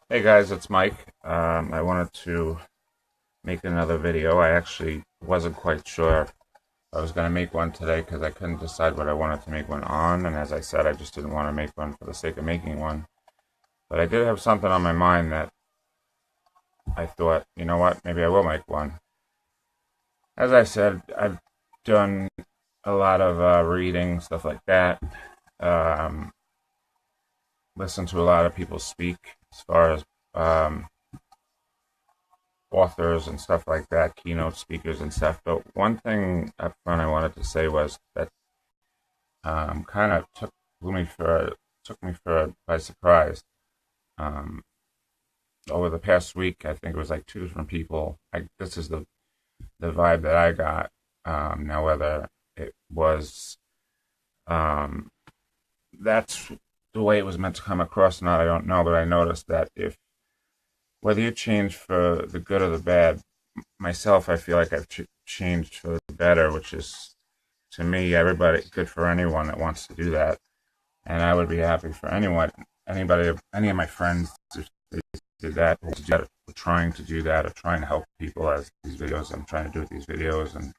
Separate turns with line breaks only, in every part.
Hey guys, it's Mike. I wanted to make another video. I actually wasn't quite sure I was going to make one today because I couldn't decide what I wanted to make one on. And as I said, I just didn't want to make one for the sake of making one. But I did have something on my mind that I thought, you know what, maybe I will make one. As I said, I've done a lot of reading, stuff like that. Um, Listened to a lot of people speak as far as authors and stuff like that, keynote speakers and stuff. But one thing up front I wanted to say was that kind of took me for by surprise. Um, Over the past week, I think it was like two different people. This is the vibe that I got. Now whether it was um, that's the way it was meant to come across or not, I don't know. But I noticed that if whether you change for the good or the bad, myself, I feel like I've changed for the better, which is to me, everybody, good for anyone that wants to do that. And I would be happy for anybody, any of my friends, if they did that, or trying to do that, or trying to help people as these videos I'm trying to do with these videos, and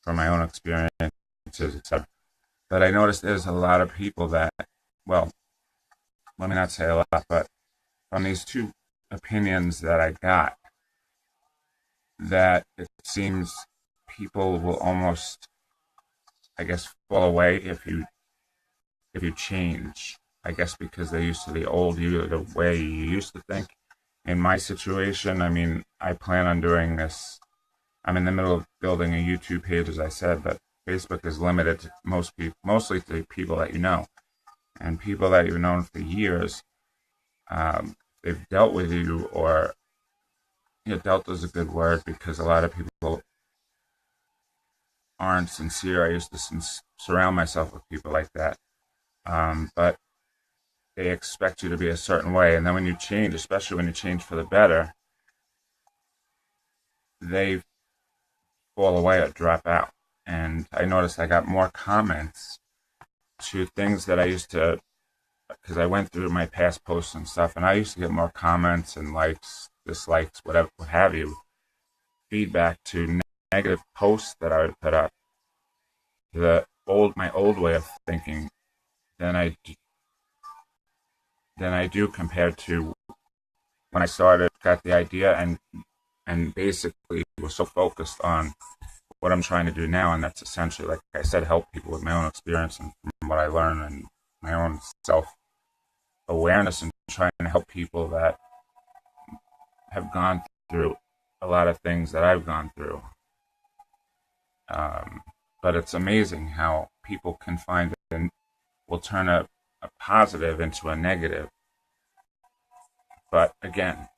from my own experiences, etc. But I noticed there's a lot of people that, well, let me not say a lot, but from these two opinions that I got, that it seems people will almost, I guess, fall away if you change. I guess because they're used to the old you, the way you used to think. In my situation, I mean, I plan on doing this. I'm in the middle of building a YouTube page, as I said, but Facebook is limited to most people, mostly to people that you know, and people that you've known for years. They've dealt with you, or dealt is a good word because a lot of people aren't sincere. I used to surround myself with people like that. But they expect you to be a certain way. And then when you change, especially when you change for the better, they fall away or drop out. And I noticed I got more comments to things that I used to, because I went through my past posts and stuff, and I used to get more comments and likes, dislikes, whatever, what have you, feedback to negative posts that I would put up. My old way of thinking than I do compared to when I started, got the idea, and basically was so focused on what I'm trying to do now, and that's essentially, like I said, help people with my own experience and from what I learned and my own self awareness, and trying to help people that have gone through a lot of things that I've gone through. Um, but it's amazing how people can find it and will turn a positive into a negative. But again,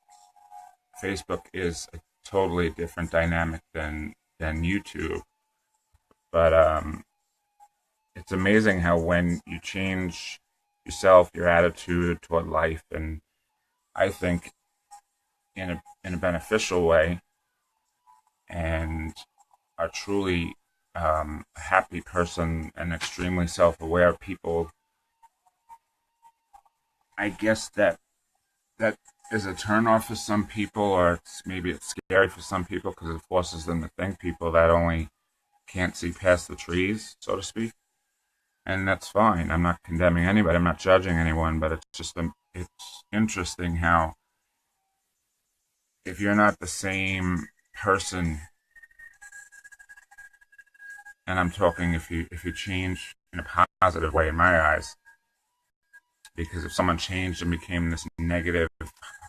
Facebook is a totally different dynamic than YouTube. But it's amazing how when you change yourself, your attitude toward life, and I think in a beneficial way, and are truly a happy person and extremely self-aware people, I guess that is a turnoff for some people, or maybe it's scary for some people because it forces them to think, people that only can't see past the trees, so to speak. And that's fine. I'm not condemning anybody. I'm not judging anyone, but it's just it's interesting how if you're not the same person, and I'm talking if you change in a positive way in my eyes, because if someone changed and became this negative,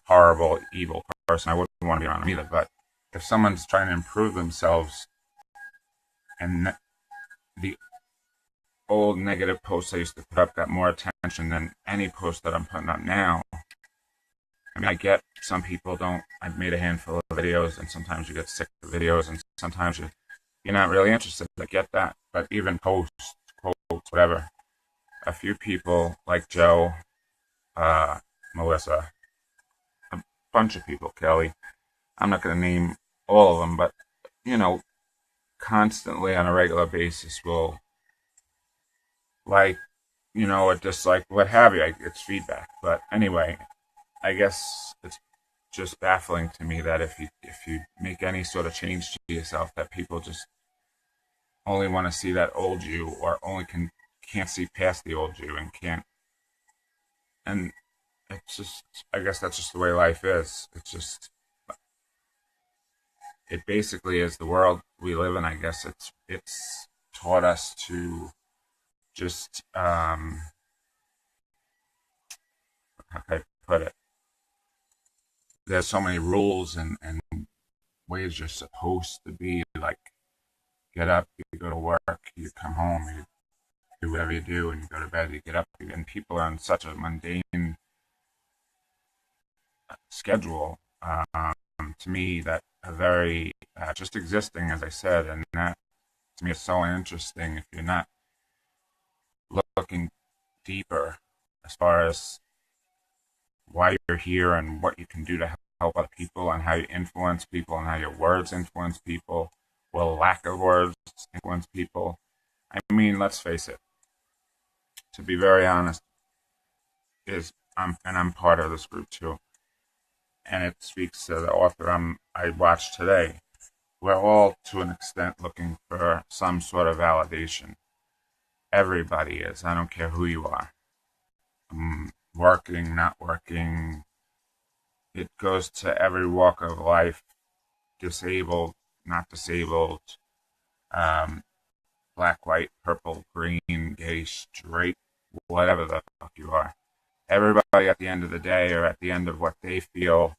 horrible, evil person, I wouldn't want to be around them either. But if someone's trying to improve themselves, and the old negative posts I used to put up got more attention than any post that I'm putting up now. I mean, I get some people don't. I've made a handful of videos, and sometimes you get sick of videos, and sometimes you're not really interested. I get that, but even posts, quotes, whatever. A few people like Joe, uh, Melissa, a bunch of people, Kelly. I'm not going to name all of them, but you know, constantly on a regular basis will like, or dislike, what have you. It's feedback, but anyway, I guess it's just baffling to me that if you make any sort of change to yourself, that people just only want to see that old you, or only can't see past the old you, and can't. And it's just, I guess that's just the way life is. It basically is the world we live in. I guess it's taught us to just how can I put it? There's so many rules and ways you're supposed to be. Like, get up, you go to work, you come home, you do whatever you do, and you go to bed, you get up, and people are on such a mundane schedule. To me, that a very just existing, as I said, and that to me is so interesting. If you're not looking deeper as far as why you're here and what you can do to help other people, and how you influence people, and how your words influence people, well, lack of words influence people. I mean, let's face it. To be very honest, I'm part of this group too, and it speaks to the author I watched today. We're all, to an extent, looking for some sort of validation. Everybody is. I don't care who you are. Working, not working. It goes to every walk of life. Disabled, not disabled. Um, Black, white, purple, green, gay, straight, whatever the fuck you are. Everybody at the end of the day, or at the end of what they feel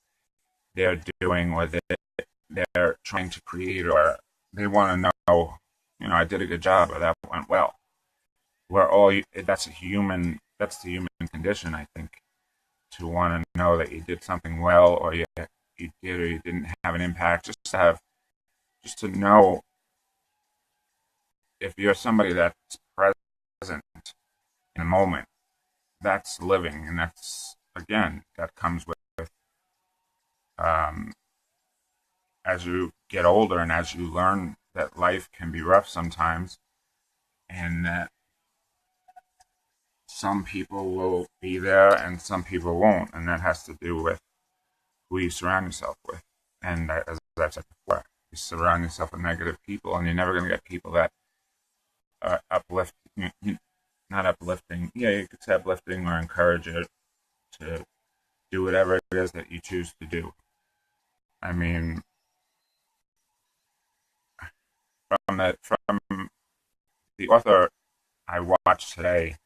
they're doing, or they're trying to create, or they want to know, I did a good job, or that went well. We're all, that's the human condition, I think, to want to know that you did something well, or you did, or you didn't have an impact. Just to know, if you're somebody that's present in a moment, that's living, and that's, again, that comes with um, as you get older, and as you learn that life can be rough sometimes, and that some people will be there and some people won't, and that has to do with who you surround yourself with. And as I've said before, you surround yourself with negative people, and you're never going to get people that are not uplifting. Yeah, you could say uplifting, or encourage you to do whatever it is that you choose to do. I mean, from the author I watched today,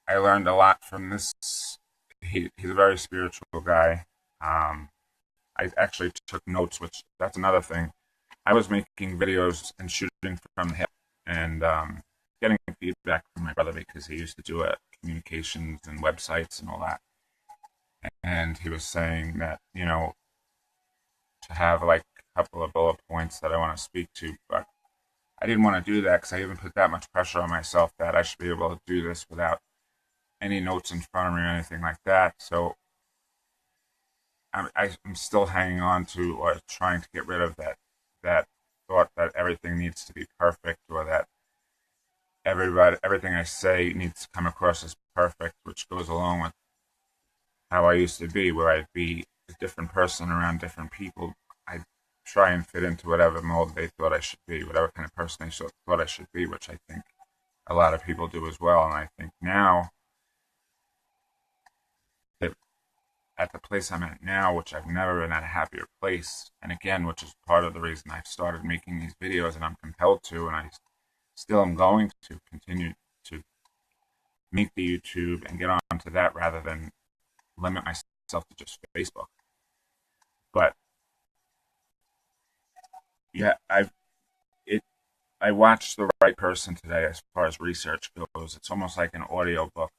I learned a lot from this. He's a very spiritual guy. I actually took notes, which that's another thing. I was making videos and shooting from the hip, and getting feedback from my brother, because he used to do communications and websites and all that. And he was saying that, to have like a couple of bullet points that I want to speak to, but I didn't want to do that because I even put that much pressure on myself that I should be able to do this without any notes in front of me or anything like that. So I'm still hanging on to, or trying to get rid of that thought that everything needs to be perfect, or that everything I say needs to come across as perfect, which goes along with how I used to be, where I'd be a different person around different people. I'd try and fit into whatever mold they thought I should be, whatever kind of person they thought I should be, which I think a lot of people do as well. And I think now, at the place I'm at now, which I've never been at a happier place, and again, which is part of the reason I've started making these videos, and I'm compelled to, and I still am going to continue to make the YouTube and get onto that, rather than limit myself to just Facebook. But yeah, I watched The Right Person today. As far as research goes, it's almost like an audio book,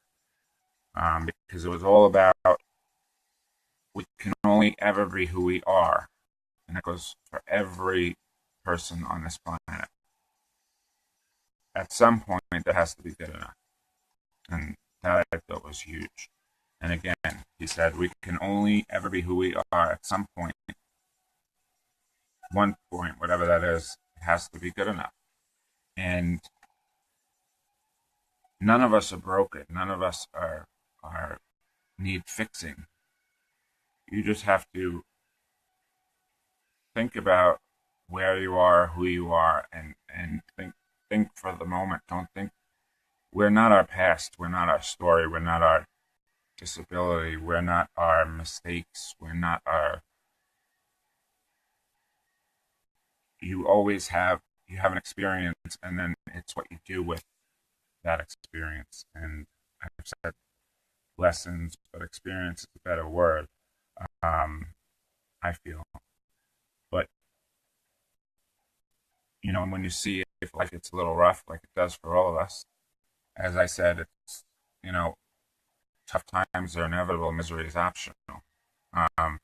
because it was all about, we can only ever be who we are, and that goes for every person on this planet. At some point, that has to be good enough, and that I thought was huge. And again, he said we can only ever be who we are at some point. One point, whatever that is, it has to be good enough. And none of us are broken. None of us are need fixing. You just have to think about where you are, who you are, and think for the moment. Don't think we're not our past, we're not our story, we're not our disability, we're not our mistakes, we're not our. You have an experience, and then it's what you do with that experience. And I've said lessons, but experience is a better word. Um, I feel, but when you see if life gets a little rough, like it does for all of us, as I said, it's you know tough times are inevitable, misery is optional. Um,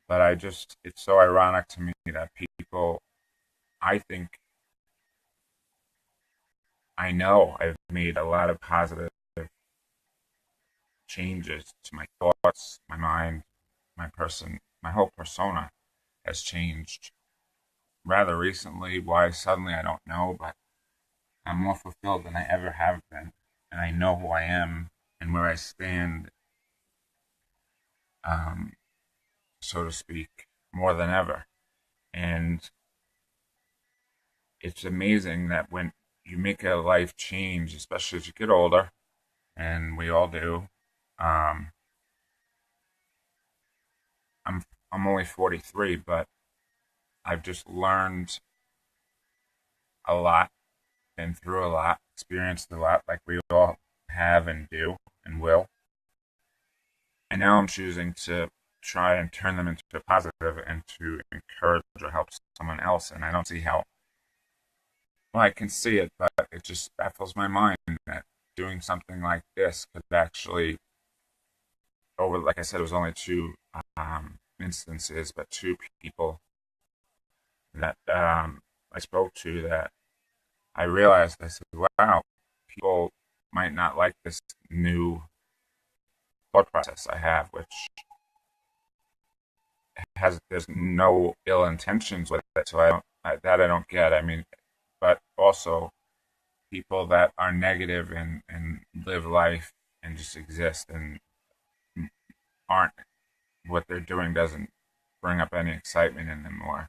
but it's so ironic to me that people, I think, I know I've made a lot of positive changes to my thoughts, my mind, my whole persona has changed rather recently. Why suddenly, I don't know, but I'm more fulfilled than I ever have been. And I know who I am and where I stand, um, so to speak, more than ever. And it's amazing that when you make a life change, especially as you get older, and we all do. Um, I'm only 43, but I've just learned a lot, been through a lot, experienced a lot, like we all have and do and will. And now I'm choosing to try and turn them into a positive and to encourage or help someone else. And I don't see how. Well, I can see it, but it just baffles my mind that doing something like this could actually, like I said, it was only two instances, but two people that I spoke to, that I realized, I said, wow, people might not like this new thought process I have, which there's no ill intentions with it. So I don't get. I mean, but also people that are negative and live life and just exist and aren't, what they're doing doesn't bring up any excitement in them, or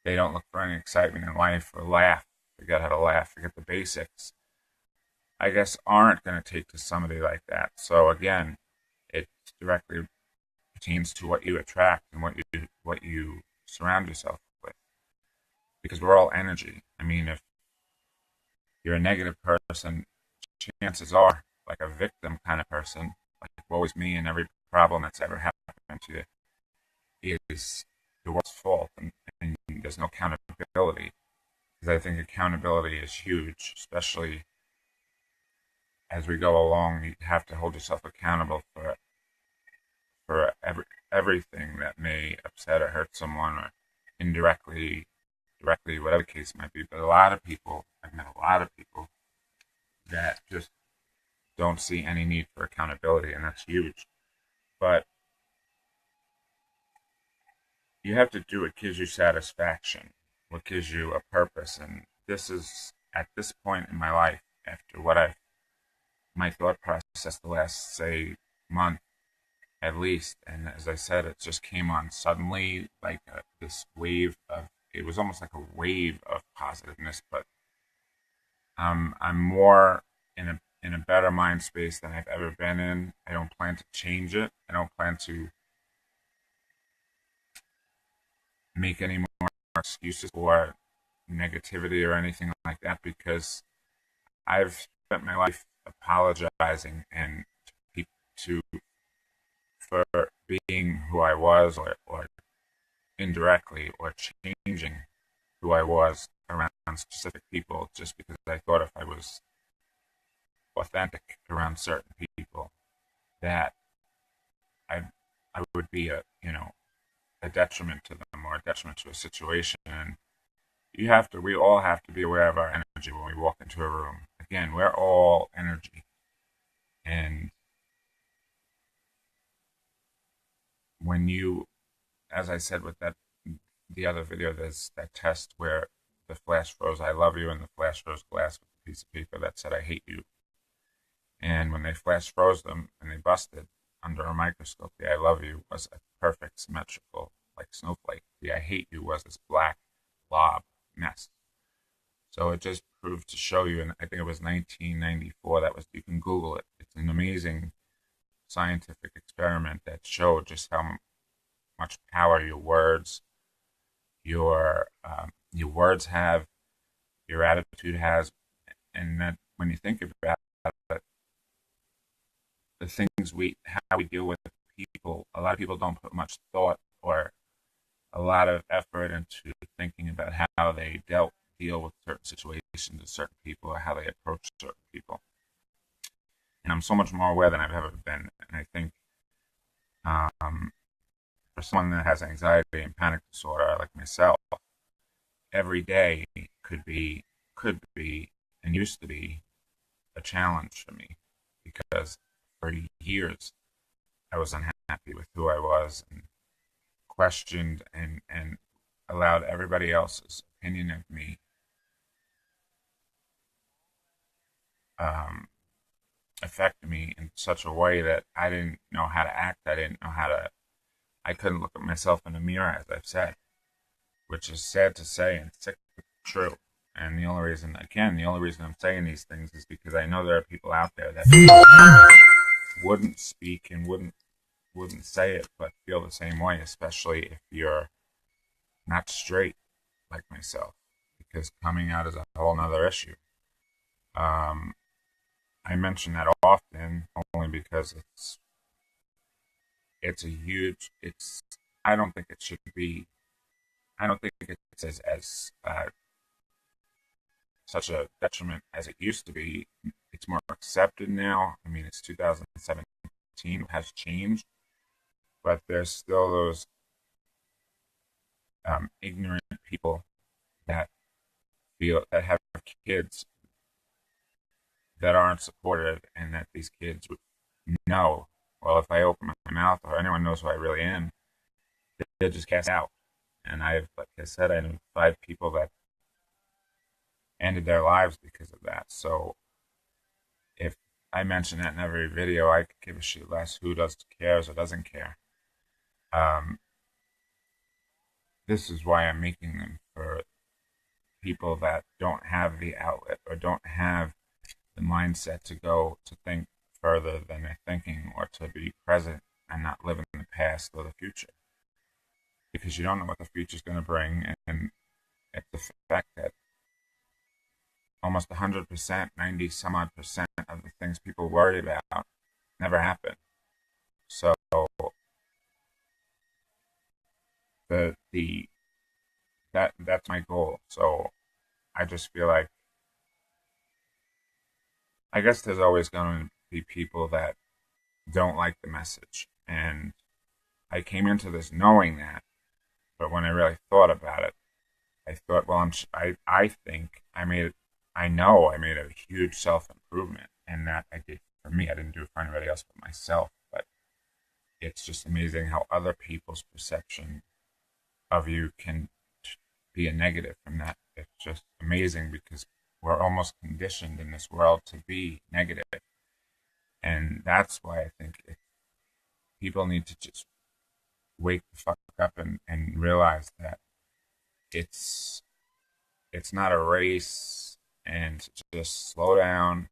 they don't look for any excitement in life or laugh. Forget how to laugh, forget the basics. I guess aren't going to take to somebody like that. So again, it directly pertains to what you attract and what you surround yourself with, because we're all energy. I mean, if you're a negative person, chances are, like a victim kind of person, like woe is me and every problem that's ever happened to you is the world's fault, and there's no accountability. Because I think accountability is huge, especially as we go along. You have to hold yourself accountable for everything that may upset or hurt someone, or indirectly, directly, whatever the case might be. But a lot of people, I've met a lot of people that just don't see any need for accountability, and that's huge. But you have to do what gives you satisfaction, what gives you a purpose. And this is, at this point in my life, after my thought process the last, say, month at least. And as I said, it just came on suddenly, like this wave of, it was almost like a wave of positiveness. But I'm more in a better mind space than I've ever been in. I don't plan to change it. I don't plan to make any more excuses for negativity or anything like that, because I've spent my life apologizing and to for being who I was, or indirectly, or changing who I was around specific people, just because I thought if I was authentic around certain people, that I I would be a detriment to them, or a detriment to a situation. And we all have to be aware of our energy when we walk into a room. Again, we're all energy. And when you, as I said with the other video, there's that test where the flash froze "I love you" and the flash froze glass with a piece of paper that said "I hate you." And when they flash froze them and they busted, under a microscope. The I love you was a perfect symmetrical, like snowflake. The I hate you was this black blob mess. So it just proved to show you, and I think it was 1994. That was, you can Google it. It's an amazing scientific experiment that showed just how much power your words have, your attitude has, and that when you think about it, the things how we deal with people, a lot of people don't put much thought or a lot of effort into thinking about how they deal with certain situations with certain people or how they approach certain people. And I'm so much more aware than I've ever been. And I think for someone that has anxiety and panic disorder like myself, every day could be and used to be a challenge for me because for years I was unhappy with who I was and questioned and allowed everybody else's opinion of me affect me in such a way that I didn't know how to act. I couldn't look at myself in the mirror, as I've said, which is sad to say and sick but true. And the only reason I'm saying these things is because I know there are people out there that wouldn't speak and wouldn't say it, but feel the same way, especially if you're not straight like myself, because coming out is a whole nother issue. I mention that often only because it's a huge. It's I don't think it should be. I don't think it's as such a detriment as it used to be. It's more accepted now. I mean, it's 2017, it has changed, but there's still those ignorant people that that have kids that aren't supportive, and that these kids would know, well, if I open my mouth or anyone knows who I really am, they'll just cast out. And like I said, I knew 5 people that ended their lives because of that. So if I mention that in every video, I could give a shit less who cares or doesn't care. This is why I'm making them, for people that don't have the outlet or don't have the mindset to think further than they're thinking, or to be present and not live in the past or the future. Because you don't know what the future is going to bring, and it's the fact that almost 100%, 90 some odd percent of the things people worry about never happen. So that's my goal. So I just feel like, I guess there's always going to be people that don't like the message, and I came into this knowing that, but when I really thought about it, I thought, well, I think I know I made a huge self improvement, and that I did for me. I didn't do it for anybody else but myself. But it's just amazing how other people's perception of you can be a negative from that. It's just amazing because we're almost conditioned in this world to be negative. And that's why I think people need to just wake the fuck up and realize that it's not a race, and just slow down,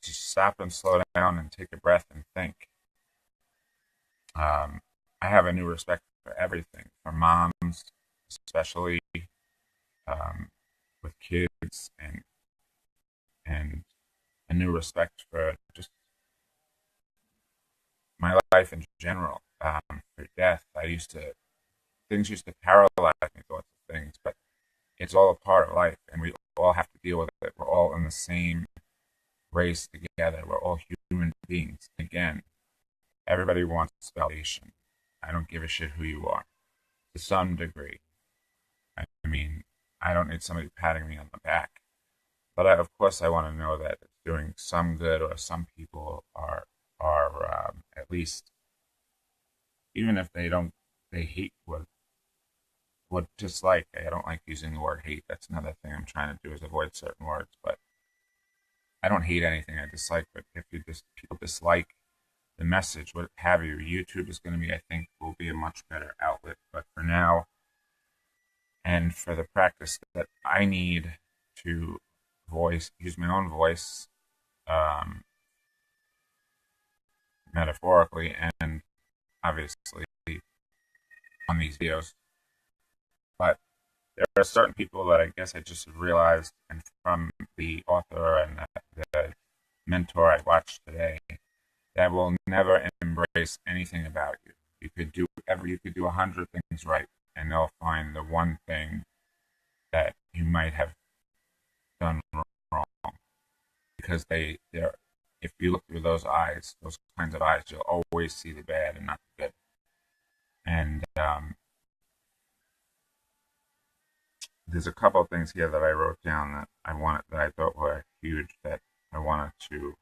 just stop and slow down and take a breath and think. I have a new respect for everything, for moms, especially with kids, and a new respect for just my life in general. For death, things used to paralyze me, thoughts of things, but it's all a part of life, and we all have to deal with it. We're all in the same race together. We're all human beings. Again, everybody wants validation. I don't give a shit who you are, to some degree. I mean, I don't need somebody patting me on the back, but of course, I want to know that it's doing some good, or some people are at least, even if they hate what dislike. I don't like using the word hate. That's another thing I'm trying to do, is avoid certain words. But I don't hate anything I dislike. But if people dislike the message, what have you. YouTube is going to be, I think, will be a much better outlet. But for now, and for the practice that I need to use my own voice, um, metaphorically and obviously on these videos. But there are certain people that I guess I just realized, and from the author and the mentor I watched today, that will never embrace anything about you. You could do 100 things right, and they'll find the one thing that you might have done wrong, because they're if you look through those kinds of eyes, you'll always see the bad and not the good. And there's a couple of things here that I wrote down that I thought were huge, that I wanted to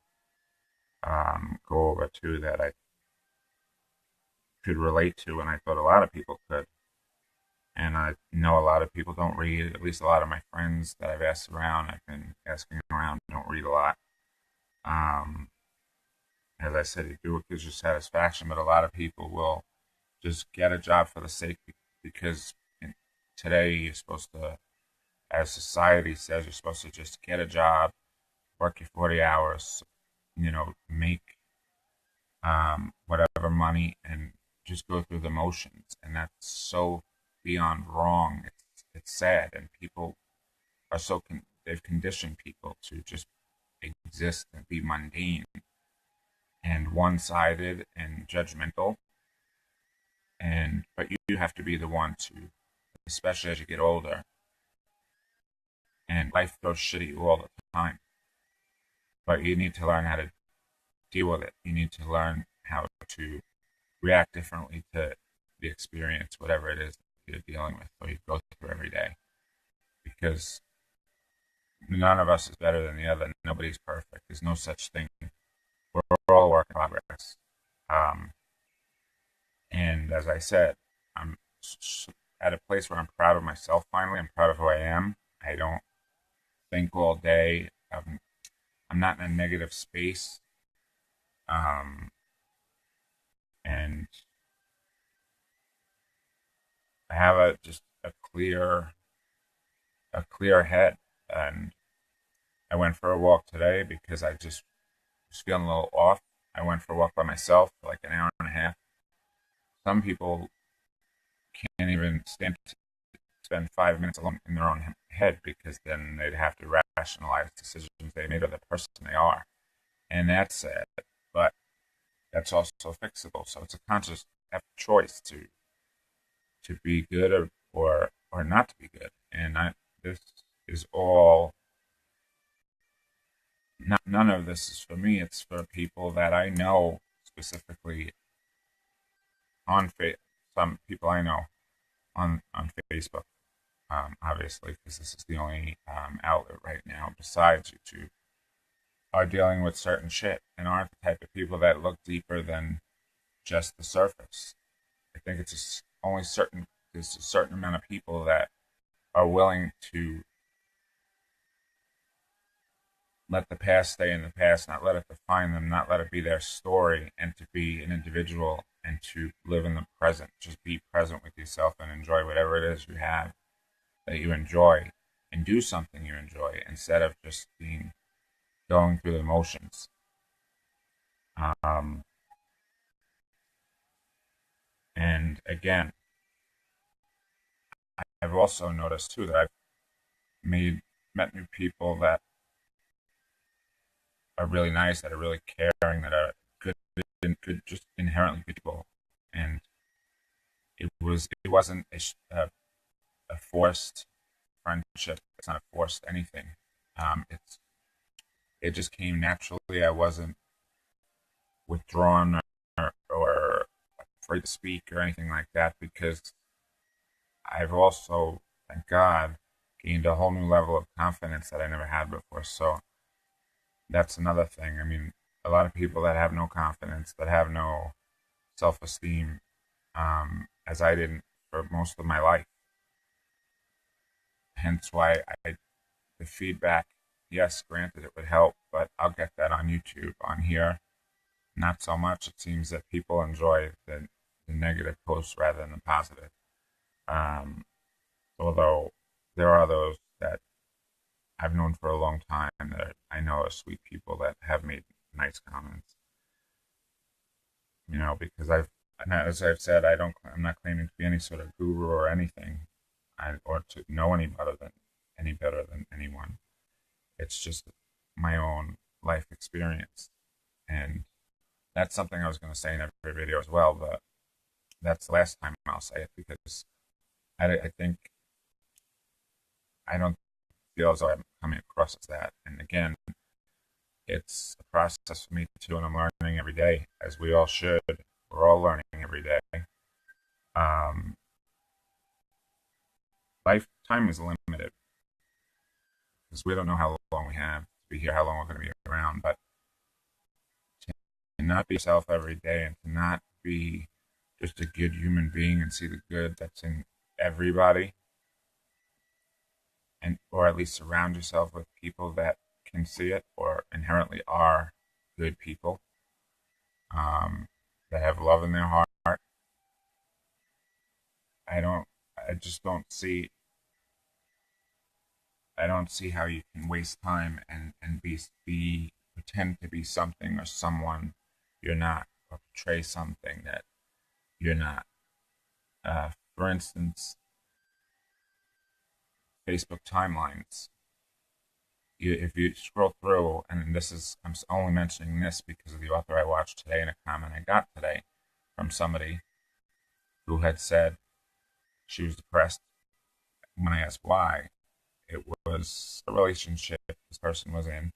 go over too, that I could relate to, and I thought a lot of people could. And I know a lot of people don't read. At least a lot of my friends that I've been asking around, don't read a lot. As I said, you do it gives you satisfaction, but a lot of people will just get a job for the sake, because today you're supposed to, as society says, you're supposed to just get a job, work your 40 hours, make whatever money, and just go through the motions. And that's so beyond wrong. It's sad, and people are they've conditioned people to just exist and be mundane and one-sided and judgmental. But you have to be the one to, especially as you get older, and life throws shit at you all the time. But you need to learn how to deal with it. You need to learn how to react differently to the experience, whatever it is that you're dealing with or you go through every day. Because none of us is better than the other. Nobody's perfect. There's no such thing. We're all a work in progress. And as I said, I'm at a place where I'm proud of myself finally. I'm proud of who I am. I don't think all day. I'm not in a negative space. And I have just a clear head. And I went for a walk today because I just was feeling a little off. I went for a walk by myself for like an hour and a half. Some people can't even stand to spend 5 minutes alone in their own head, because then they'd have to rationalize decisions they made or the person they are. And that's sad, but that's also fixable. So it's a conscious choice to be good or not to be good. And this is all, none of this is for me. It's for people that I know, specifically some people I know on Facebook, obviously, because this is the only outlet right now besides YouTube, are dealing with certain shit and aren't the type of people that look deeper than just the surface. I think there's a certain amount of people that are willing to let the past stay in the past, not let it define them, not let it be their story, and to be an individual and to live in the present. Just be present with yourself and enjoy whatever it is you have that you enjoy, and do something you enjoy instead of just going through the motions. And again, I've also noticed too that I've met new people that are really nice, that are really caring, that are good, just inherently good people. And it wasn't a forced friendship. It's not a forced anything. It just came naturally. I wasn't withdrawn or afraid to speak or anything like that, because I've also, thank God, gained a whole new level of confidence that I never had before. So that's another thing. I mean, a lot of people that have no confidence, that have no self-esteem, as I didn't for most of my life. Hence why the feedback, yes, granted it would help, but I'll get that on YouTube. On here, not so much. It seems that people enjoy the negative posts rather than the positive. Um, Although there are those that I've known for a long time that I know are sweet people that have made nice comments. Because as I've said, I'm not claiming to be any sort of guru or anything, or to know any better than anyone. It's just my own life experience, and that's something I was going to say in every video as well. But that's the last time I'll say it because I think I don't feel as though I'm coming across as that. And again, it's a process for me too, and I'm learning every day, as we all should. We're all learning every day. Um, Lifetime is limited because we don't know how long we have to be here, how long we're going to be around. But to not be yourself every day and to not be just a good human being and see the good that's in everybody, and or at least surround yourself with people that can see it or inherently are good people, that have love in their heart. I just don't see. I don't see how you can waste time and be pretend to be something or someone you're not, or portray something that you're not. For instance, Facebook timelines. If you scroll through, and I'm only mentioning this because of the author I watched today and a comment I got today from somebody who had said she was depressed. When I asked why, it was a relationship this person was in,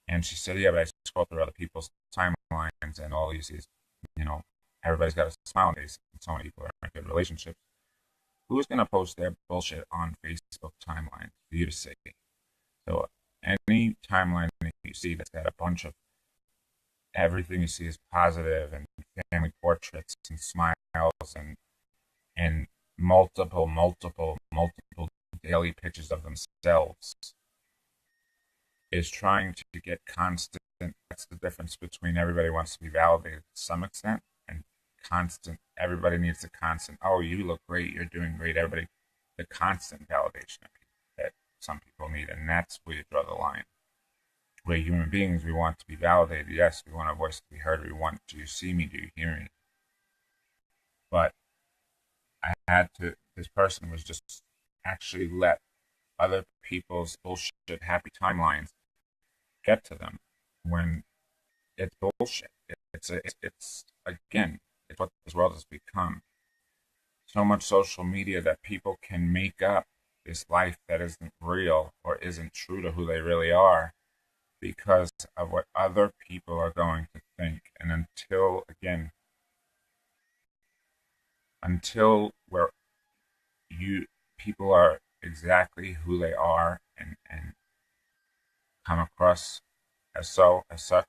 and she said, "Yeah, but I scroll through other people's timelines, and all you see is, everybody's got a smile on their face, and so many people are in good relationships. Who's gonna post their bullshit on Facebook timeline for you to see?" So any timeline that you see that's got a bunch of everything you see is positive and family portraits and smiles and multiple daily pictures of themselves is trying to get constant. That's the difference between everybody wants to be validated to some extent and constant. Everybody needs the constant. Oh, you look great. You're doing great. Everybody, the constant validation that some people need, and that's where you draw the line. We're human beings. We want to be validated. Yes, we want our voice to be heard. We want, do you see me? Do you hear me? But I had to. This person was just actually let other people's bullshit happy timelines get to them when it's bullshit. It's again, it's what this world has become. So much social media that people can make up this life that isn't real or isn't true to who they really are because of what other people are going to think. And until where people are exactly who they are and come across as such,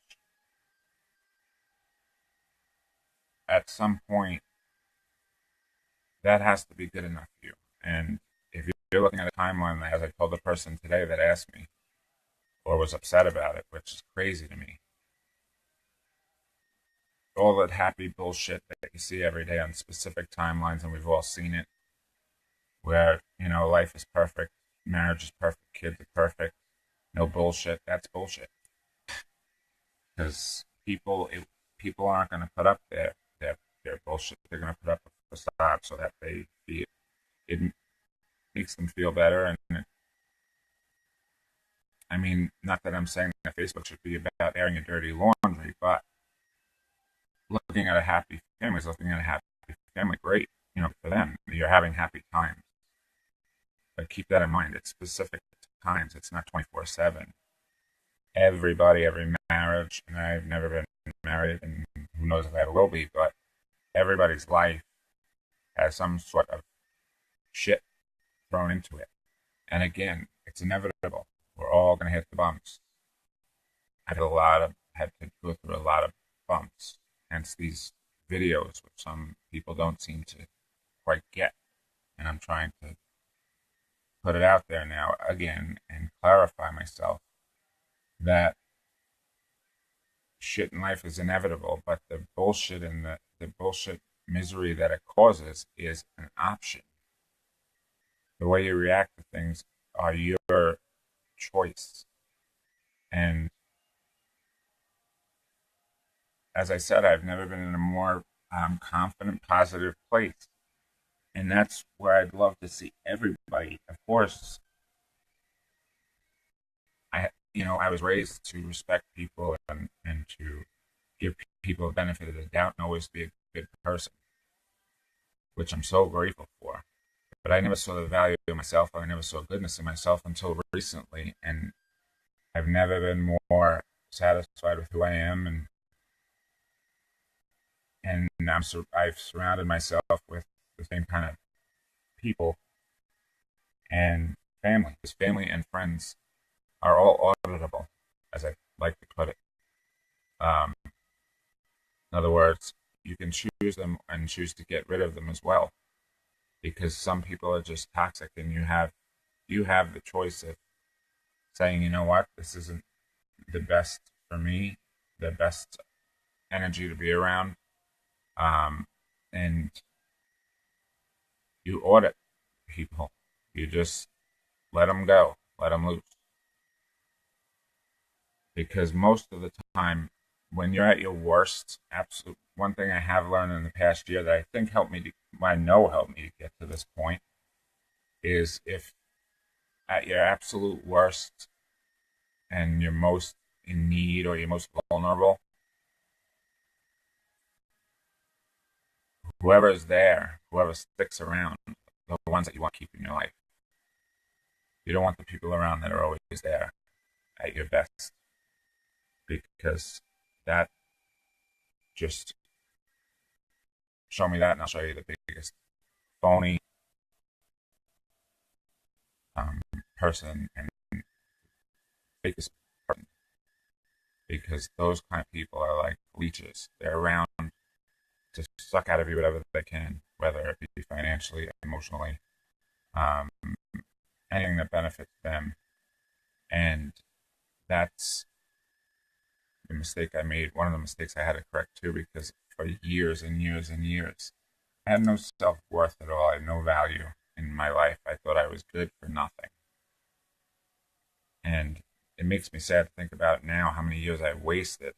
at some point that has to be good enough for you. And if you're looking at a timeline, as I told the person today that asked me or was upset about it, which is crazy to me, all that happy bullshit that you see every day on specific timelines, and we've all seen it, where life is perfect, marriage is perfect, kids are perfect, no bullshit. That's bullshit because people aren't going to put up their bullshit. They're going to put up a facade so that it makes them feel better. And I mean, not that I'm saying that Facebook should be about airing your dirty laundry, but looking at a happy family is looking at a happy family. Great, for them, you're having happy times. But keep that in mind. It's specific times. It's not 24/7. Everybody, every marriage, and I've never been married, and who knows if I ever will be, but everybody's life has some sort of shit thrown into it. And again, it's inevitable. We're all going to hit the bumps. I've had to go through a lot of bumps, hence these videos, which some people don't seem to quite get. And I'm trying to put it out there now again and clarify myself that shit in life is inevitable, but the bullshit and the bullshit misery that it causes is an option. The way you react to things are your choice. And as I said, I've never been in a more confident, positive place. And that's where I'd love to see everybody. Of course, I was raised to respect people and to give people the benefit of the doubt and always be a good person, which I'm so grateful for. But I never saw the value of myself, or I never saw goodness in myself until recently, and I've never been more satisfied with who I am, and I've surrounded myself with the same kind of people and family. Because family and friends are all auditable, as I like to put it. In other words, you can choose them and choose to get rid of them as well, because some people are just toxic, and you have the choice of saying, you know what, this isn't the best for me, the best energy to be around, and you audit people. You just let them go, let them loose, because most of the time, when you're at your worst, absolute one thing I have learned in the past year that I think I know helped me to get to this point, is if at your absolute worst and you're most in need or you're most vulnerable, whoever is there, whoever sticks around, are the ones that you want to keep in your life. You don't want the people around that are always there at your best, because that just show me that and I'll show you the biggest phony um, person and fakest person, because those kind of people are like leeches. They're around to suck out of you whatever they can, whether it be financially, emotionally, um, anything that benefits them. And that's the mistake I made. One of the mistakes I had to correct too, because for years and years and years, I had no self worth at all. I had no value in my life. I thought I was good for nothing. And it makes me sad to think about now how many years I wasted.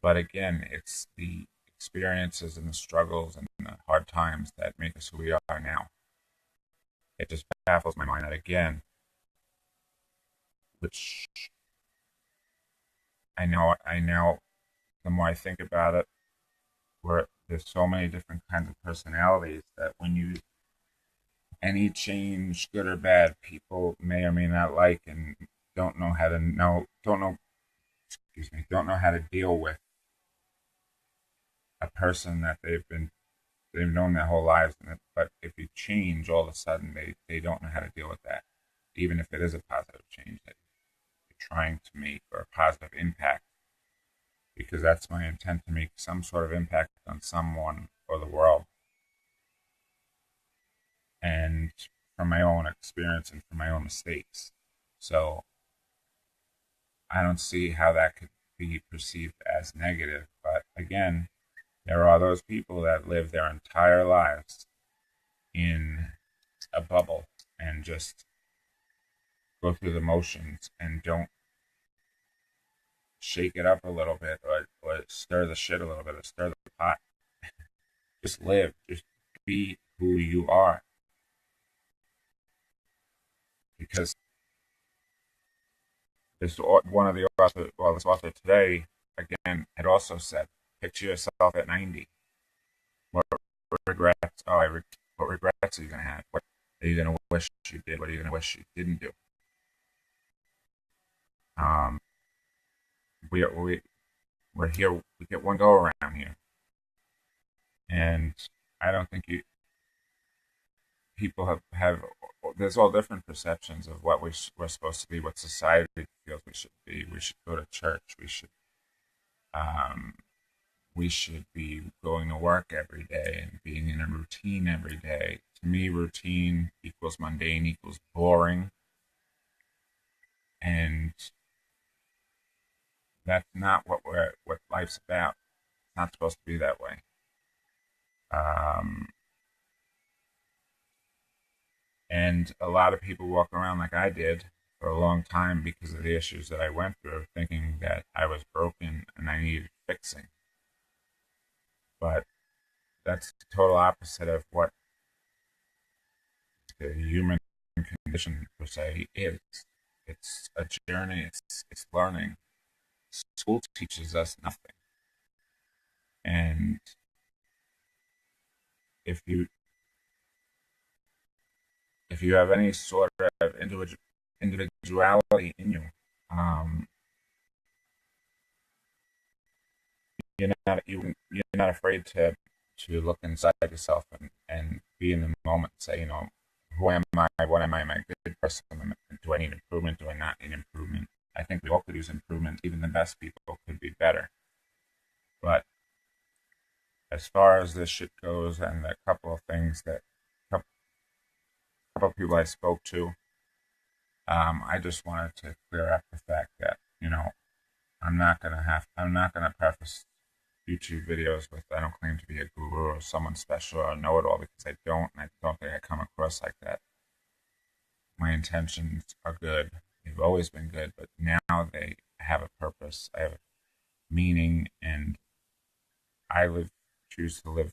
But again, it's the experiences and the struggles and the hard times that make us who we are now. It just baffles my mind that again, which I know, the more I think about it, where there's so many different kinds of personalities that any change, good or bad, people may or may not like and don't know how to don't know how to deal with a person that they've known their whole lives. But if you change, all of a sudden they don't know how to deal with that, even if it is a positive change that you're trying to make or a positive impact, because that's my intent, to make some sort of impact on someone or the world. And from my own experience and from my own mistakes. So I don't see how that could be perceived as negative. But again, there are those people that live their entire lives in a bubble and just go through the motions and don't shake it up a little bit, or stir the shit a little bit, or stir the pot. Just live. Just be who you are. Because this one of the author, well, this author today again had also said, picture yourself at 90. What regrets? What regrets are you gonna have? What are you gonna wish you did? What are you gonna wish you didn't do? Um, we're here. We get one go around here, and I don't think people have. There's all different perceptions of what we're supposed to be, what society feels we should be. We should go to church. Um, we should be going to work every day and being in a routine every day. To me, routine equals mundane, equals boring. And that's not what life's about. It's not supposed to be that way. Um, and a lot of people walk around like I did for a long time because of the issues that I went through, thinking that I was broken and I needed fixing. But that's the total opposite of what the human condition per se is. It's a journey. It's learning. School teaches us nothing, and if you if you have any sort of individuality in you, um, you're not afraid to look inside yourself and be in the moment. Say, who am I? What am I? Am I a good person? Do I need improvement? Do I not need improvement? I think we all could use improvement. Even the best people could be better. But as far as this shit goes, and a couple of things that couple, couple of people I spoke to, I just wanted to clear up the fact that I'm not gonna preface YouTube videos with I don't claim to be a guru or someone special or know it all, because I don't, and I don't think I come across like that. My intentions are good. They've always been good, but now they have a purpose. I have a meaning, and choose to live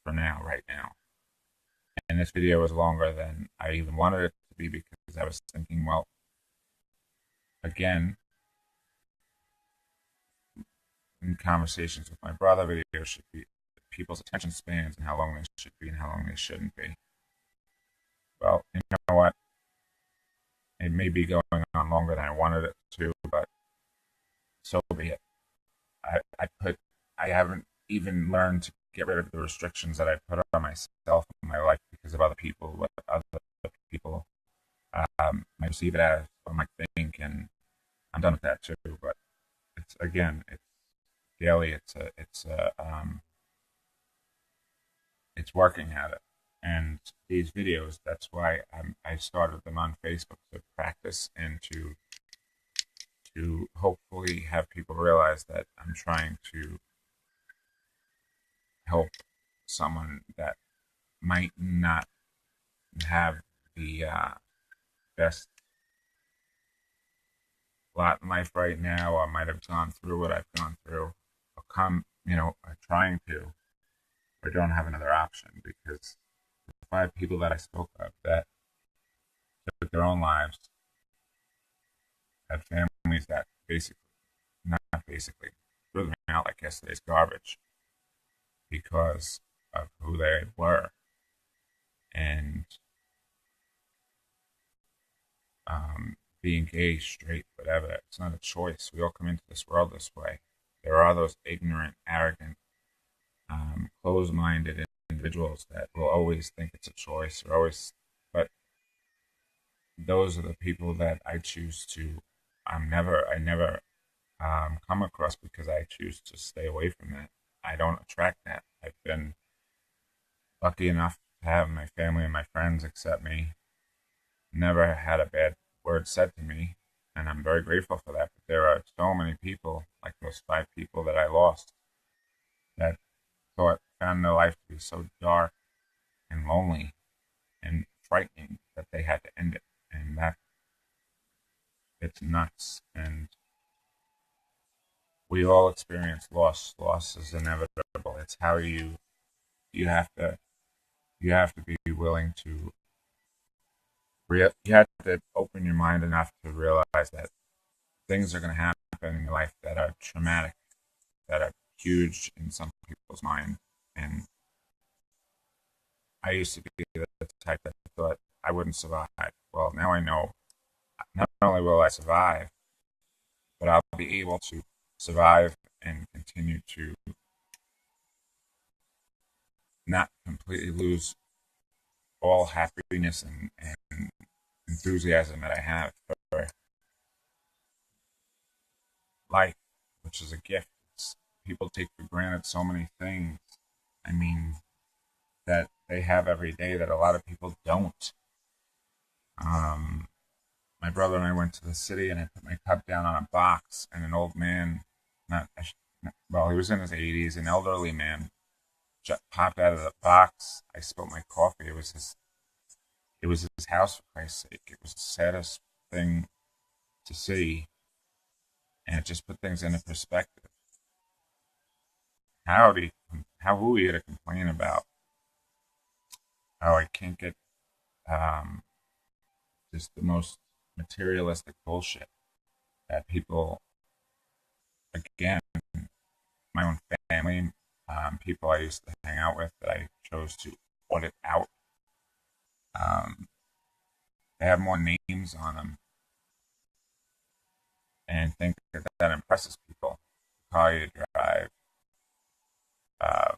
for now, right now. And this video was longer than I even wanted it to be, because I was thinking, well, again, in conversations with my brother, videos should be people's attention spans and how long they should be and how long they shouldn't be. Well, you know what? It may be going on longer than I wanted it to, but so be it. I haven't even learned to get rid of the restrictions that I put on myself in my life because of other people, what other people might perceive it as or might think, and I'm done with that too. But it's daily. It's working at it. And these videos, that's why I started them on Facebook, to practice and to hopefully have people realize that I'm trying to help someone that might not have the best lot in life right now, or might have gone through what I've gone through, are trying to, or don't have another option, because the 5 people that I spoke of that took their own lives had families that not basically, threw them out like yesterday's garbage because of who they were. And being gay, straight, whatever, it's not a choice. We all come into this world this way. There are those ignorant, arrogant, closed-minded individuals that will always think it's a choice, but those are the people that I choose to. I never come across, because I choose to stay away from that. I don't attract that. I've been lucky enough to have my family and my friends accept me. Never had a bad word said to me, and I'm very grateful for that. But there are so many people, like those 5 people that I lost, that found their life to be so dark and lonely and frightening that they had to end it. And that, it's nuts. And we all experience loss. Loss is inevitable. It's how you have to be willing to you have to open your mind enough to realize that things are going to happen in your life that are traumatic, that are huge in some people's mind. And I used to be the type that thought I wouldn't survive. Well, now I know not only will I survive, but I'll be able to survive and continue to not completely lose all happiness and enthusiasm that I have for life, which is a gift. People take for granted so many things. I mean, that they have every day that a lot of people don't. My my brother and I went to the city, and I put my cup down on a box, and an old man, not well, he was in his 80s, an elderly man, popped out of the box. I spilled my coffee. It was his house, for Christ's sake. It was the saddest thing to see, and it just put things into perspective. Who are you to complain about? Oh, I can't get um, just the most materialistic bullshit that people, again, my own family, people I used to hang out with that I chose to audit out. Um, they have more names on them, and think that impresses people. How you drive, um,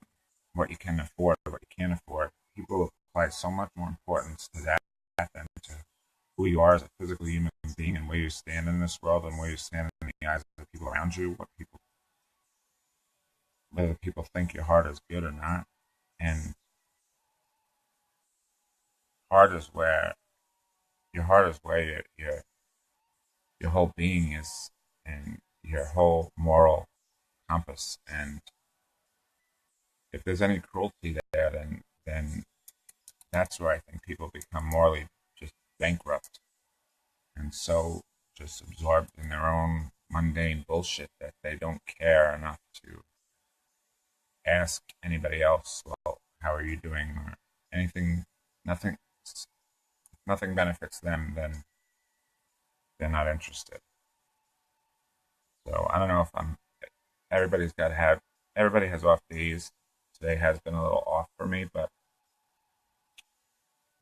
what you can afford, what you can't afford. People apply so much more importance to that than to who you are as a physical human being and where you stand in this world and where you stand in the eyes of the people around you, whether people think your heart is good or not. And heart is where your heart is where your whole being is, and your whole moral compass. And if there's any cruelty there, then that's where I think people become morally just bankrupt, and so just absorbed in their own mundane bullshit that they don't care enough to ask anybody else, well, how are you doing, or anything. Nothing, nothing benefits them, then they're not interested. So I don't know if I'm. Everybody's got to have. Everybody has off days. Today has been a little off for me, but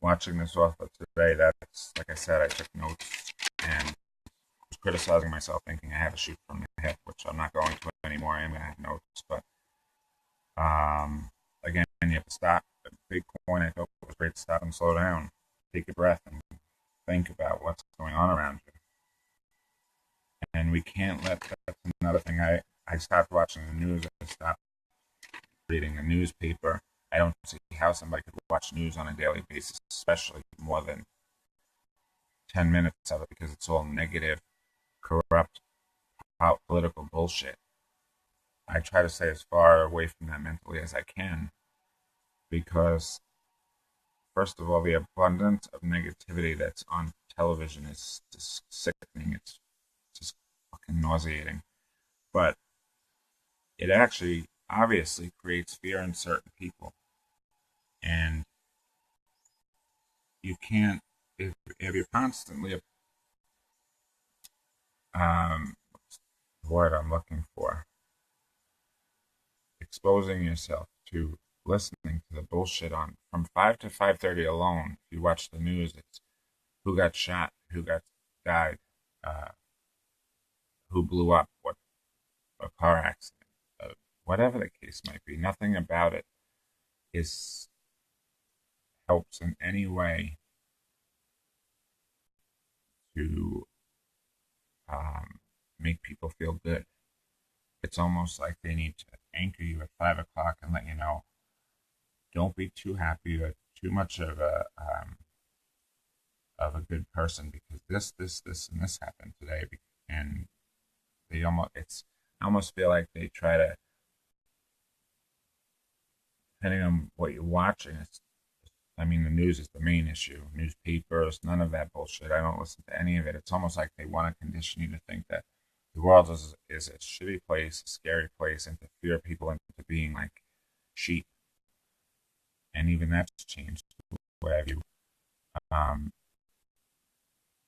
watching this off of today, that's like I said, I took notes and was criticizing myself, thinking I had to shoot from the hip, which I'm not going to anymore. I am going to have notes, but again, you have to stop. The big point I thought was great to stop and slow down, take a breath, and think about what's going on around you. And we can't let. That's another thing. I stopped watching the news. I stopped reading the newspaper. I don't see how somebody could watch news on a daily basis, especially more than 10 minutes of it, because it's all negative, corrupt, political bullshit. I try to stay as far away from that mentally as I can, because, first of all, the abundance of negativity that's on television is just sickening. It's just fucking nauseating. But it actually obviously creates fear in certain people. And you can't, if you're constantly, what I'm looking for, exposing yourself to listening to the bullshit on from 5 to 5:30 alone. If you watch the news, it's who got shot, who got died, uh, who blew up, what a car accident, whatever the case might be. Nothing about it is helps in any way to make people feel good. It's almost like they need to anchor you at 5 o'clock and let you know, don't be too happy or too much of a good person, because this, and this happened today. And I almost feel like they try to, depending on what you're watching, I mean, the news is the main issue. Newspapers, none of that bullshit. I don't listen to any of it. It's almost like they want to condition you to think that the world is a shitty place, a scary place, and to fear people into being like sheep. And even that's changed. Where you, um,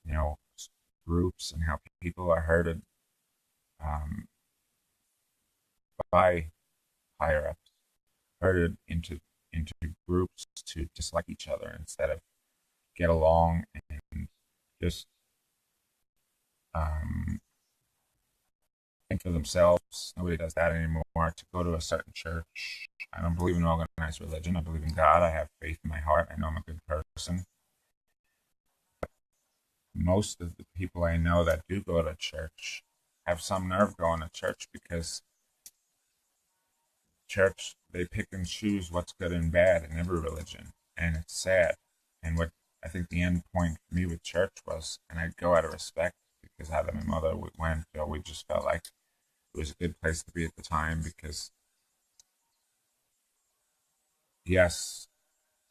you know, groups and how people are herded um, by higher ups, herded into groups to dislike each other instead of get along and just um, think for themselves. Nobody does that anymore. To go to a certain church. I don't believe in organized religion. I believe in God. I have faith in my heart. I know I'm a good person. Most of the people I know that do go to church have some nerve going to church, because church, they pick and choose what's good and bad in every religion, and it's sad. And what I think the end point for me with church was, and I'd go out of respect because how my mother went, we just felt like it was a good place to be at the time because, yes,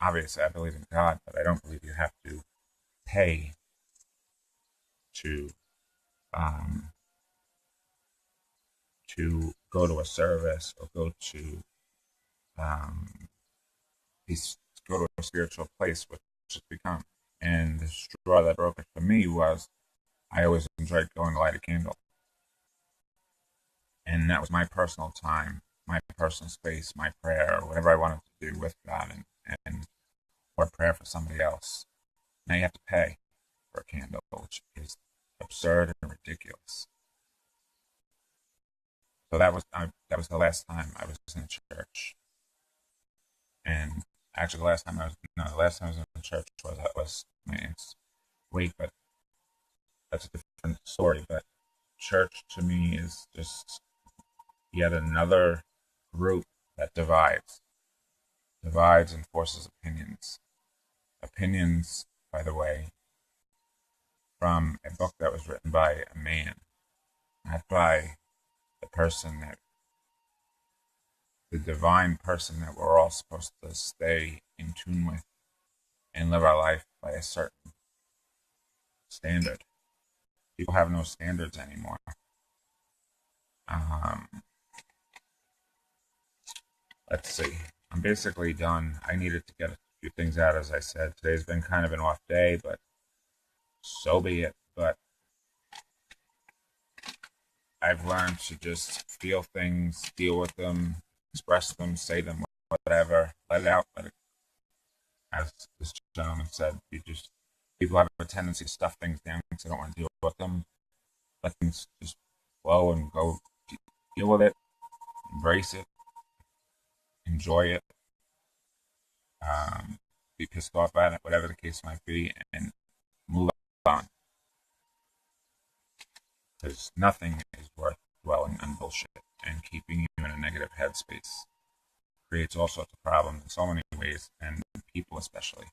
obviously I believe in God, but I don't believe you have to pay to um, go to a service or um, be, go to a spiritual place, which it's become. And the straw that broke it for me was I always enjoyed going to light a candle. And that was my personal time, my personal space, my prayer, whatever I wanted to do with God and or prayer for somebody else. Now you have to pay for a candle, which is absurd and ridiculous. So that was the last time I was in church. And actually, the last time I was in church was my aunt's wake, but that's a different story. But church to me is just yet another group that divides and forces opinions. Opinions, by the way, from a book that was written by a man, not by the person that the divine person that we're all supposed to stay in tune with and live our life by a certain standard. People have no standards anymore. Um, let's see. I'm basically done. I needed to get a few things out, as I said. Today's been kind of an off day, but so be it. But I've learned to just feel things, deal with them, express them, say them, whatever, let it out. Let it, as this gentleman said, people have a tendency to stuff things down because they don't want to deal with them. Let things just flow and go. Deal with it, embrace it, enjoy it, be pissed off at it, whatever the case might be, and move on. Because nothing is worth dwelling on bullshit and keeping you in a negative headspace. Creates all sorts of problems in so many ways, and people especially.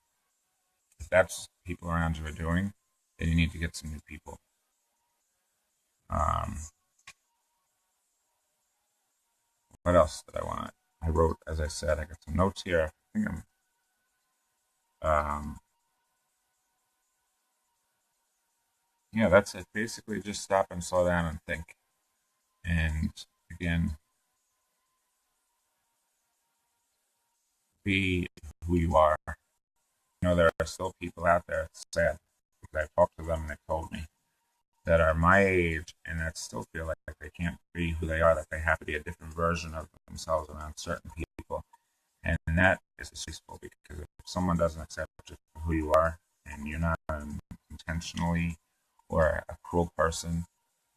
If that's what people around you are doing, then you need to get some new people. Um, what else did I want? I wrote, as I said, I got some notes here. I think yeah, that's it. Basically, just stop and slow down and think. And again, be who you are. There are still people out there, it's sad, because I talked to them and they told me that are my age and that still feel like they can't be who they are, that they have to be a different version of themselves around certain people. And that is disgraceful because if someone doesn't accept you for who you are and you're not intentionally or a cruel person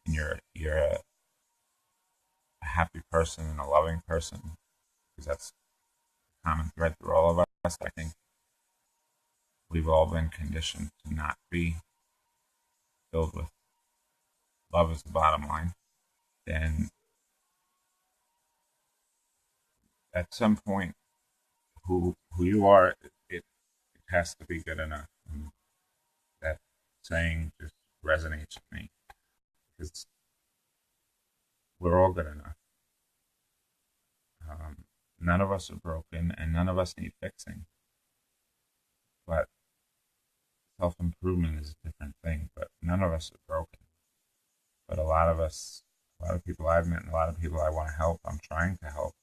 and you're a happy person and a loving person, because that's a common thread through all of us, I think we've all been conditioned to not be filled with love is the bottom line, then at some point, who you are, it has to be good enough. And that saying just resonates with me because we're all good enough. None of us are broken, and none of us need fixing. But self improvement is a different thing. But none of us are broken. But a lot of people I've met, and a lot of people I want to help, I'm trying to help,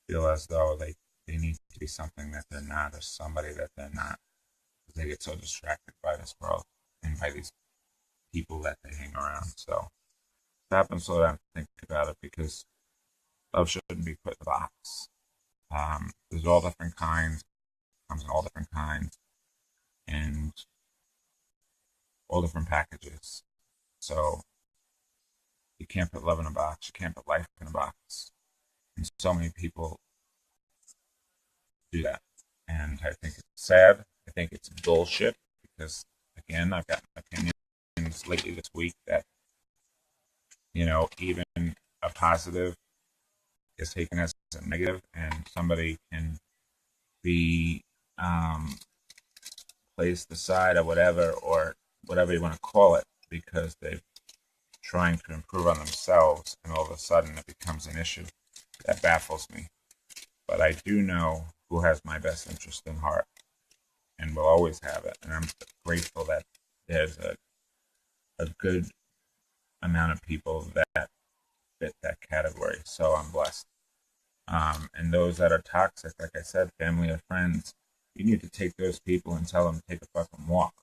feel as though they need to be something that they're not, or somebody that they're not, because they get so distracted by this world and by these people that they hang around. So stop and slow down and think about it, because love shouldn't be put in a box. There's all different kinds, comes in all different kinds, and all different packages. So you can't put love in a box. You can't put life in a box. And so many people do that. And I think it's sad. I think it's bullshit because, again, I've gotten opinions lately this week that, even a positive is taken as a negative, and somebody can be place, the side, or whatever you want to call it, because they're trying to improve on themselves, and all of a sudden it becomes an issue. That baffles me. But I do know who has my best interest in heart, and will always have it. And I'm grateful that there's a good amount of people that fit that category. So I'm blessed. And those that are toxic, like I said, family or friends, you need to take those people and tell them to take a fucking walk,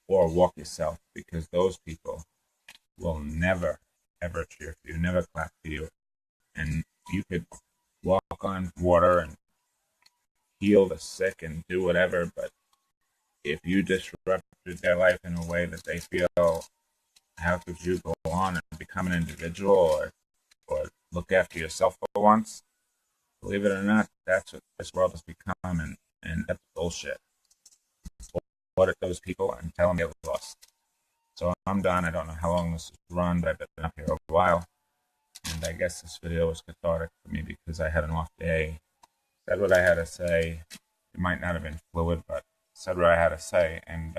or walk yourself, because those people will never, ever cheer for you, never clap for you. And you could walk on water and heal the sick and do whatever, but if you disrupted their life in a way that they feel, how could you go on and become an individual, or look after yourself for once? Believe it or not, that's what this world has become, and that's bullshit. Audit those people and tell them they're lost. So I'm done. I don't know how long this has run, but I've been up here a while. And I guess this video was cathartic for me because I had an off day. Said what I had to say. It might not have been fluid, but said what I had to say. And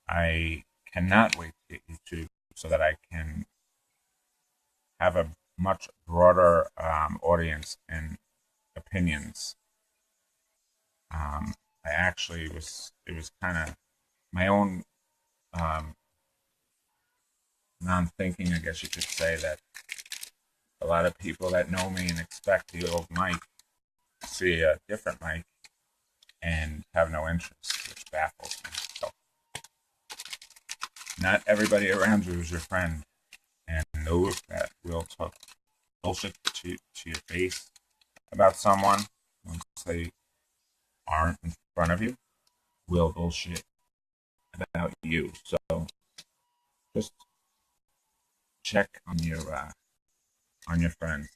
I cannot wait to get YouTube so that I can have a much broader audience and opinions. I actually it was kind of my own non-thinking, I guess you could say, that a lot of people that know me and expect the old Mike see a different Mike and have no interest, which baffles me. So, not everybody around you is your friend, and those that will talk bullshit to your face about someone once they aren't in front of you will bullshit about you. So just check on your friends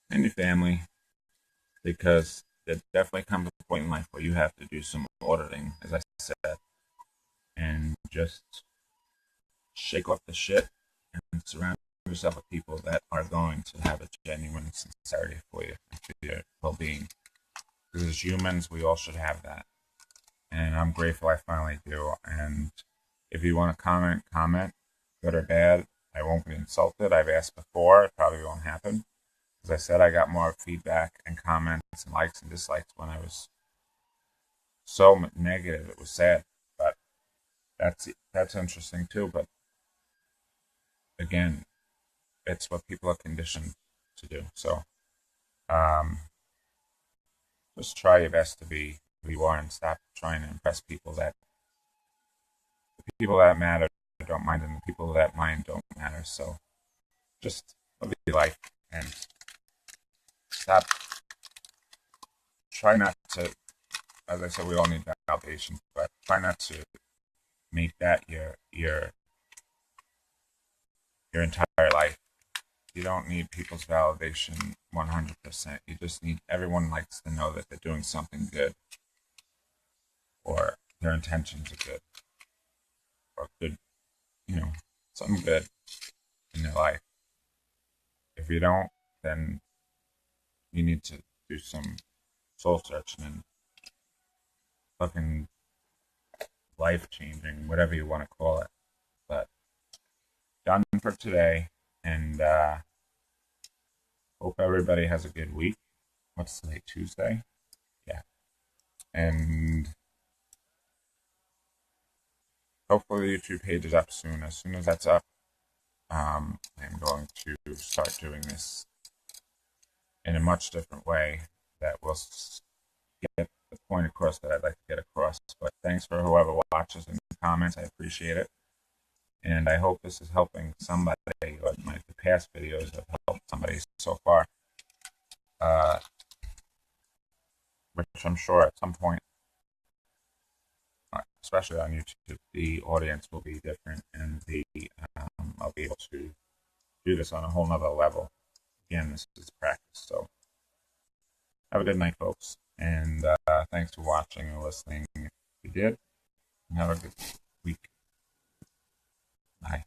and your family, because there definitely comes a point in life where you have to do some auditing, as I said, and just shake off the shit and surround yourself with people that are going to have a genuine sincerity for you and for your well-being. Because as humans, we all should have that. And I'm grateful I finally do. And if you want to comment, good or bad. I won't be insulted. I've asked before. It probably won't happen. As I said, I got more feedback and comments and likes and dislikes when I was so negative. It was sad. But that's interesting too. But again, it's what people are conditioned to do. So just try your best to be who you are and stop trying to impress people. That the people that matter don't mind, and the people that mind don't matter. So just live your life and stop. Try not to, as I said, we all need validation, but try not to make that your entire life. You don't need people's validation 100%. You just need, everyone likes to know that they're doing something good, or their intentions are good, or good, something good in their life. If you don't, then you need to do some soul searching and fucking life changing, whatever you want to call it. But done for today, and hope everybody has a good week. What's today? Tuesday? Yeah. And hopefully the YouTube page is up soon. As soon as that's up, I'm going to start doing this in a much different way that will get the point across that I'd like to get across. But thanks for whoever watches and comments. I appreciate it. And I hope this is helping somebody, like the past videos have helped somebody so far. Which I'm sure at some point, especially on YouTube, the audience will be different, and I'll be able to do this on a whole nother level. Again, this is practice. So have a good night, folks, and thanks for watching and listening if you did, and have a good week. Bye.